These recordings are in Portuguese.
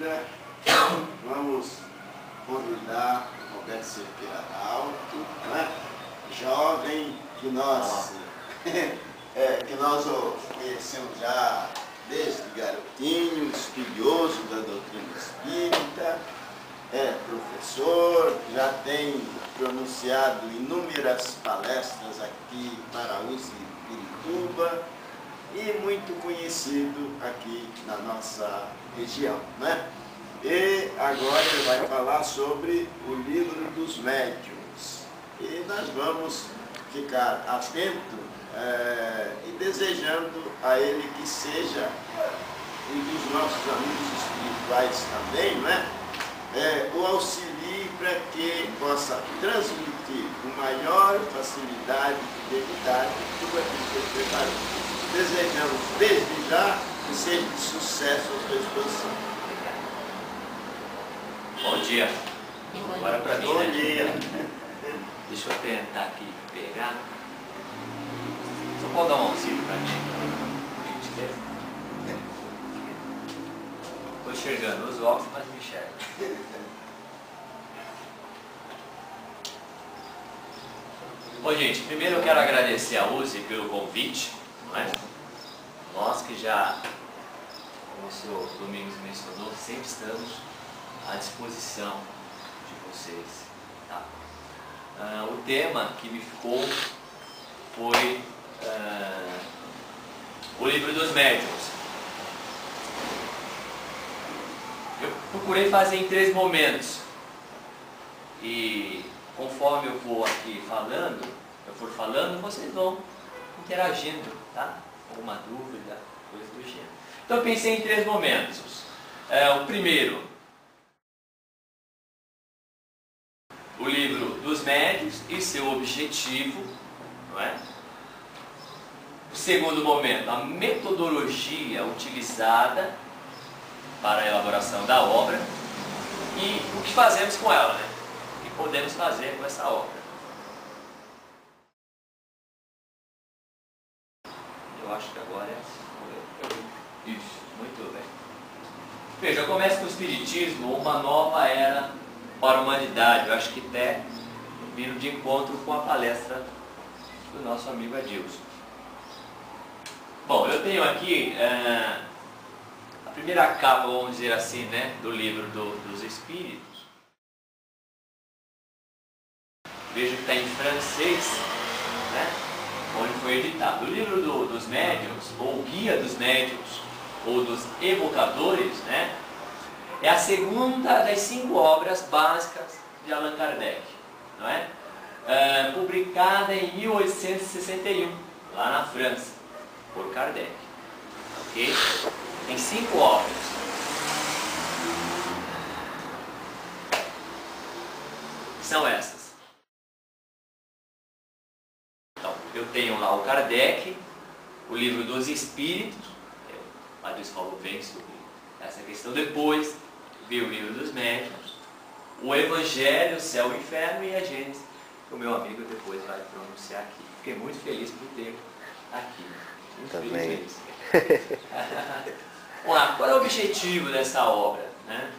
seguida, vamos convidar o Roberto Cerqueira Alto, né? Jovem que nós conhecemos já desde garotinho, estudioso da doutrina espírita, professor, já tem pronunciado inúmeras palestras aqui para a USP Pirituba e muito conhecido aqui na nossa região, né? E agora ele vai falar sobre o livro dos médiuns. E nós vamos ficar atentos e desejando a ele que seja um dos nossos amigos espirituais também, né? O auxilie para que possa transmitir com maior facilidade e fidelidade tudo aquilo que ele preparou. Desejamos desde já que seja de sucesso a sua exposição. Bom dia. Agora para mim, Bom dia. Deixa eu tentar aqui pegar. Só pode dar um auxílio para mim? Estou enxergando os óculos, mas me enxergo. Bom, gente, primeiro eu quero agradecer a USE pelo convite. Não é? Nós que já, como o senhor Domingos mencionou, sempre estamos à disposição de vocês. Tá? O tema que me ficou foi o livro dos médiuns. Eu procurei fazer em 3 momentos e conforme eu for aqui falando, vocês vão interagindo, tá? Alguma dúvida, coisa do gênero. Então eu pensei em 3 momentos. O primeiro, o livro dos médiuns e seu objetivo, não é? O segundo momento, a metodologia utilizada para a elaboração da obra e o que fazemos com ela, né? O que podemos fazer com essa obra. Eu acho que agora é isso, muito bem. Veja, eu começo com o Espiritismo, uma nova era para a humanidade. Eu acho que até vindo de encontro com a palestra do nosso amigo Adilson. Bom, eu tenho aqui a primeira capa, vamos dizer assim, né, do livro dos Espíritos. Veja que está em francês, né, onde foi editado. O livro dos médiuns, ou Guia dos Médiuns, ou dos Evocadores, né, é a segunda das 5 obras básicas de Allan Kardec, não é? Publicada em 1861, lá na França, por Kardec. Ok? Tem 5 obras. São essas. Então, eu tenho lá o Kardec, o livro dos Espíritos, o Adilson falou bem sobre essa questão. Depois veio o livro dos médiuns, o Evangelho, o Céu e o Inferno e a Gênesis, que o meu amigo depois vai pronunciar aqui. Fiquei muito feliz por ter aqui. Muito também. feliz. Vamos lá, qual é o objetivo dessa obra, né?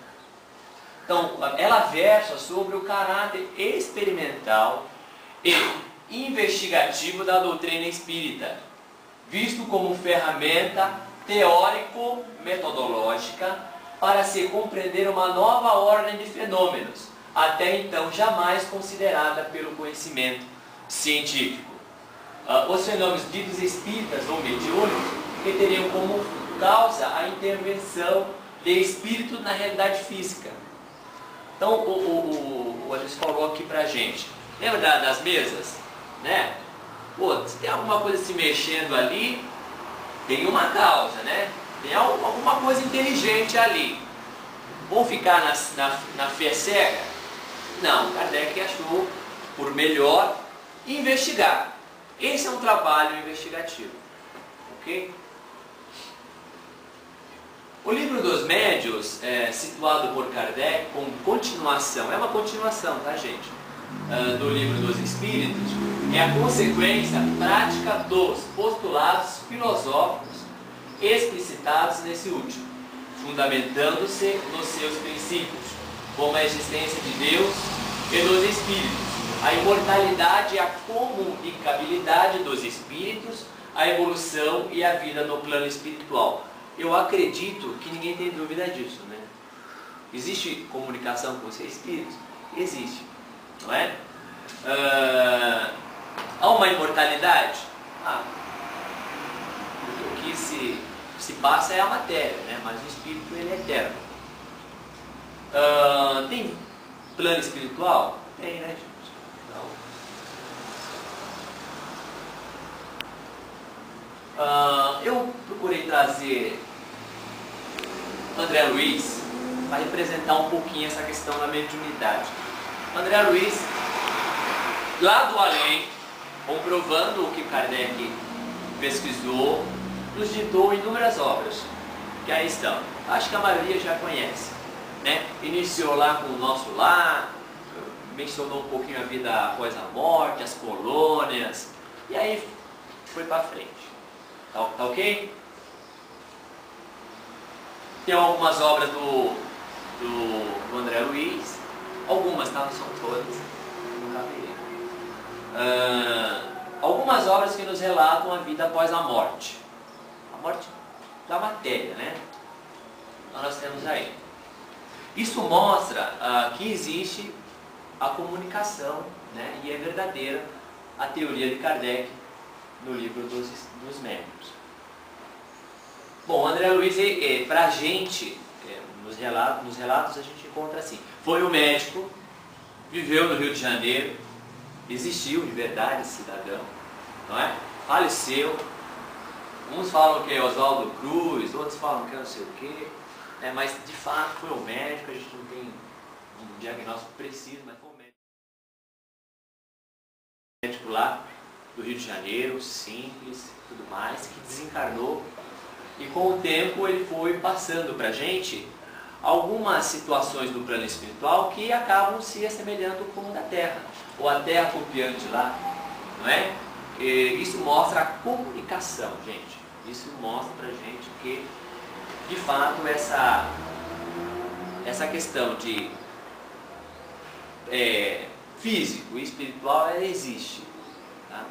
Então, ela versa sobre o caráter experimental e investigativo da doutrina espírita, visto como ferramenta teórico-metodológica para se compreender uma nova ordem de fenômenos, até então jamais considerada pelo conhecimento científico. Os fenômenos ditos espíritas ou mediúnicos que teriam como causa a intervenção de espíritos na realidade física. Então, o Anderson falou aqui pra gente, lembra das mesas? Né? Pô, se tem alguma coisa se mexendo ali, tem uma causa, né? Tem alguma coisa inteligente ali. Vão ficar na fé cega? Não, Kardec achou por melhor investigar. Esse é um trabalho investigativo. Ok? O livro dos médiuns, situado por Kardec como continuação, é uma continuação, tá, gente? Do livro dos Espíritos, é a consequência prática dos postulados filosóficos explicitados nesse último. fundamentando-se nos seus princípios, como a existência de Deus e dos espíritos, a imortalidade e a comunicabilidade dos espíritos, a evolução e a vida no plano espiritual. Eu acredito que ninguém tem dúvida disso, né? Existe comunicação com os espíritos? Existe, não é? Há uma imortalidade? O que se passa é a matéria, né? Mas o espírito, ele é eterno. Tem plano espiritual? Tem, né, gente? Então, eu procurei trazer André Luiz para representar um pouquinho essa questão da mediunidade. André Luiz, lá do além, comprovando o que Kardec pesquisou, nos ditou inúmeras obras, que aí estão. Acho que a maioria já conhece, né? Iniciou lá com o Nosso Lar, mencionou um pouquinho a vida após a morte, as colônias, e aí foi para frente. Tá ok? Tem algumas obras do André Luiz, algumas, tá? Não são todas, não cabe. Algumas obras que nos relatam a vida após a morte da matéria, né? Então nós temos aí. Isso mostra que existe a comunicação, né? E é verdadeira a teoria de Kardec no livro dos médiuns. Bom, André Luiz, para a gente, nos relatos a gente encontra assim: foi um médico, viveu no Rio de Janeiro, existiu de verdade esse cidadão, não é? Faleceu. Uns falam que é Oswaldo Cruz, outros falam que é não sei o quê, né? Mas de fato foi um médico, a gente não tem um diagnóstico preciso, mas foi um médico lá do Rio de Janeiro, simples, tudo mais, que desencarnou, e com o tempo ele foi passando para a gente algumas situações do plano espiritual que acabam se assemelhando com o da Terra, ou a Terra copiando de lá, não é? E isso mostra a comunicação, gente. Isso mostra para a gente que, de fato, essa questão de físico e espiritual, ela existe. Tá?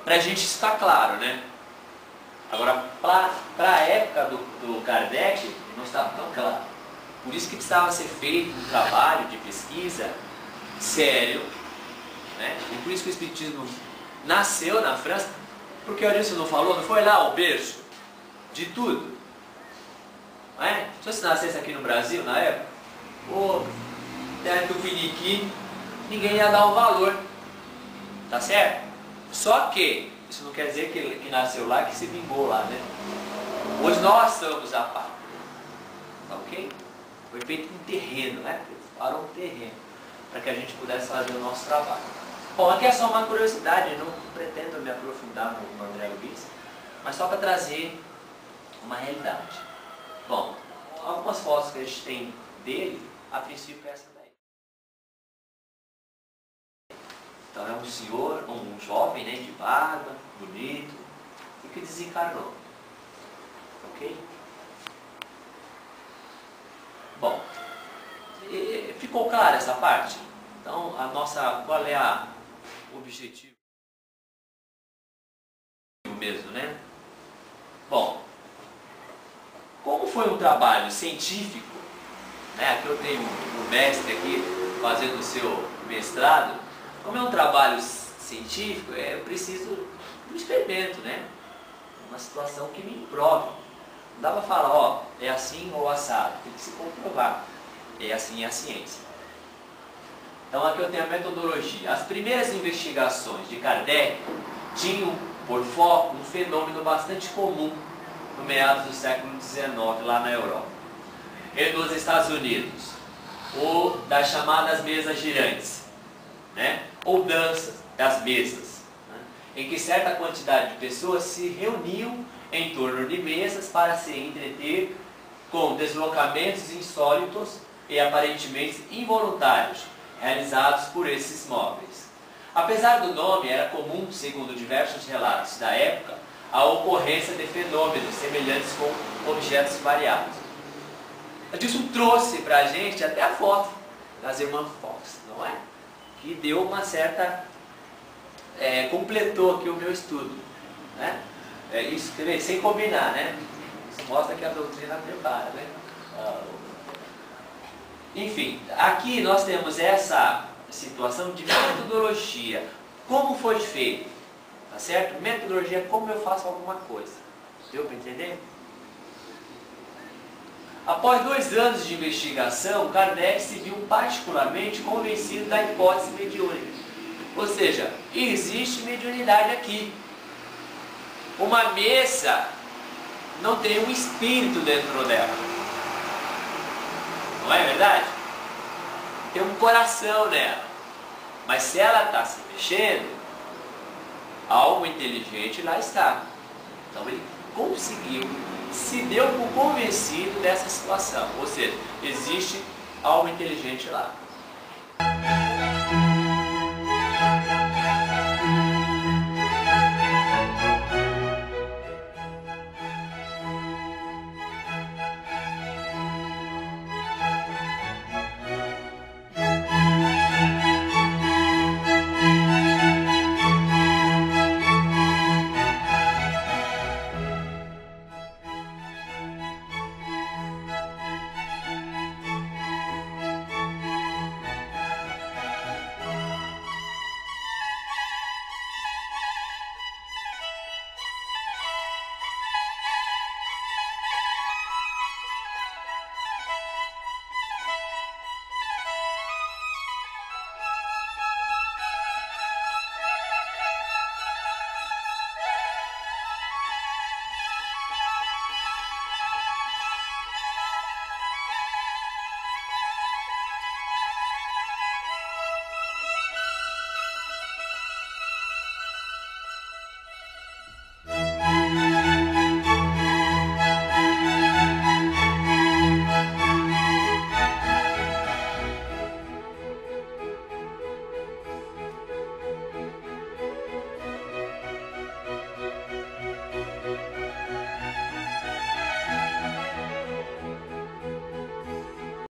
Para a gente está claro, né? Agora, para a época do Kardec, não estava tão claro. Por isso que precisava ser feito um trabalho de pesquisa sério, né? E por isso que o Espiritismo nasceu na França, porque o Arilson não falou, não foi lá o berço de tudo. Não é? Se você nascesse aqui no Brasil, na época, terra Tupiniquim, ninguém ia dar um valor. Tá certo? Só que isso não quer dizer que nasceu lá, que se vingou lá, né? Hoje nós somos a pátria. Tá ok? Foi feito um terreno, né? Preparou um terreno para que a gente pudesse fazer o nosso trabalho. Bom, aqui é só uma curiosidade, eu não pretendo me aprofundar no André Luiz, mas só para trazer uma realidade. Bom, algumas fotos que a gente tem dele, a princípio é essa daí. Então é um senhor, um jovem, né, de barba, bonito, e que desencarnou. Ok? Bom, ficou clara essa parte? Então, qual é o objetivo mesmo, né? Bom, como foi um trabalho científico, né? Aqui eu tenho um mestre aqui fazendo o seu mestrado. Como é um trabalho científico, eu preciso de um experimento, né? Uma situação que me prove. Não dá para falar, ó, é assim ou assado. Tem que se comprovar. É assim a ciência. Então aqui eu tenho a metodologia. As primeiras investigações de Kardec tinham por foco um fenômeno bastante comum no meados do século XIX, lá na Europa. E nos Estados Unidos, ou das chamadas mesas girantes, né? Ou danças das mesas, né? Em que certa quantidade de pessoas se reuniam em torno de mesas para se entreter com deslocamentos insólitos e aparentemente involuntários, realizados por esses móveis. Apesar do nome, era comum, segundo diversos relatos da época, a ocorrência de fenômenos semelhantes com objetos variados. Adilson trouxe para a gente até a foto das irmãs Fox, não é? Que deu uma certa... completou aqui o meu estudo, né? Isso, sem combinar, né? Isso mostra que a doutrina prepara, né? Enfim, aqui nós temos essa situação de metodologia. Como foi feito? Tá certo? Metodologia, como eu faço alguma coisa. Deu para entender? Após 2 anos de investigação, Kardec se viu particularmente convencido da hipótese mediúnica. Ou seja, existe mediunidade aqui. Uma mesa não tem um espírito dentro dela. Não é verdade? Tem um coração nela. Mas se ela está se mexendo, algo inteligente lá está. Então ele conseguiu, se deu por convencido dessa situação. Ou seja, existe algo inteligente lá.